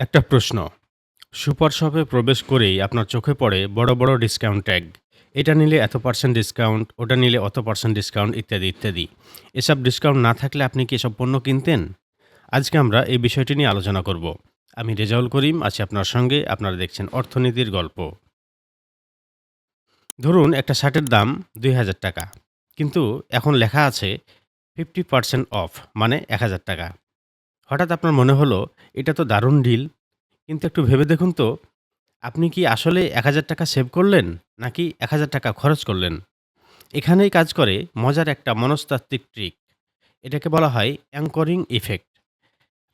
একটা প্রশ্ন। সুপার শপে প্রবেশ করেই আপনার চোখে পড়ে বড়, বড় ডিসকাউন্ট ট্যাগ। এটা নিলে এত পার্সেন্ট ডিসকাউন্ট, ওটা নিলে অত পার্সেন্ট ডিসকাউন্ট ইত্যাদি, ইত্যাদি। এসব ডিসকাউন্ট না থাকলে আপনি কি এসব পণ্য কিনতেন? আজকে আমরা এই বিষয়টি নিয়ে আলোচনা করব। আমি রেজাউল করিম আছি আপনার সঙ্গে। আপনারা দেখছেন অর্থনীতির গল্প। ধরুন একটা শার্টের দাম ৳২,০০০, কিন্তু এখন লেখা আছে 50% অফ, মানে ৳১,০০০। হঠাৎ আপনার মনে হলো এটা তো দারুণ ডিল। কিন্তু একটু ভেবে দেখুন তো, আপনি কি আসলে ৳১,০০০ সেভ করলেন? নাকি ৳১,০০০ খরচ করলেন? এখানেই কাজ করে মজার একটা মনস্তাত্ত্বিক ট্রিক। এটাকে বলা হয় অ্যাঙ্করিং ইফেক্ট।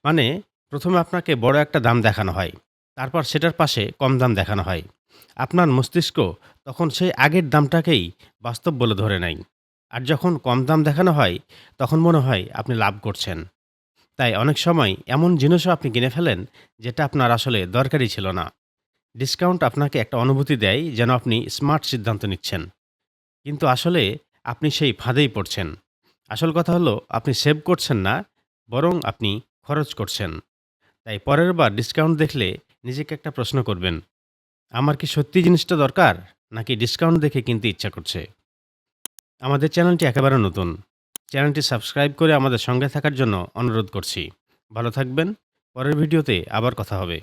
মানে ১ম এ আপনাকে বড় একটা দাম দেখানো হয়। তারপর সেটার পাশে কম দাম দেখানো হয়। আপনার মস্তিষ্ক তখন সেই আগের দামটাকেই বাস্তব বলে ধরে নেয়। আর যখন কম দাম দেখানো হয়, তখন মনে হয় আপনি লাভ করছেন। তাই অনেক সময় এমন জিনিসও আপনি কিনে ফেলেন, যেটা আপনার আসলে দরকারই ছিল না। ডিসকাউন্ট আপনাকে একটা অনুভূতি দেয় যেন আপনি স্মার্ট সিদ্ধান্ত নিচ্ছেন। কিন্তু আসলে আপনি সেই ফাঁদেই পড়ছেন। আসল কথা হলো আপনি সেভ করছেন না, বরং আপনি খরচ করছেন। তাই পরের বার ডিসকাউন্ট দেখলে নিজেকে একটা প্রশ্ন করবেন, আমার কি সত্যি জিনিসটা দরকার? নাকি ডিসকাউন্ট দেখে কিনতে ইচ্ছা করছে? আমাদের চ্যানেলটি একেবারে নতুন। চ্যানেলটি সাবস্ক্রাইব করে আমাদের সঙ্গে থাকার জন্য অনুরোধ করছি। ভালো থাকবেন। পরের ভিডিওতে আবার কথা হবে।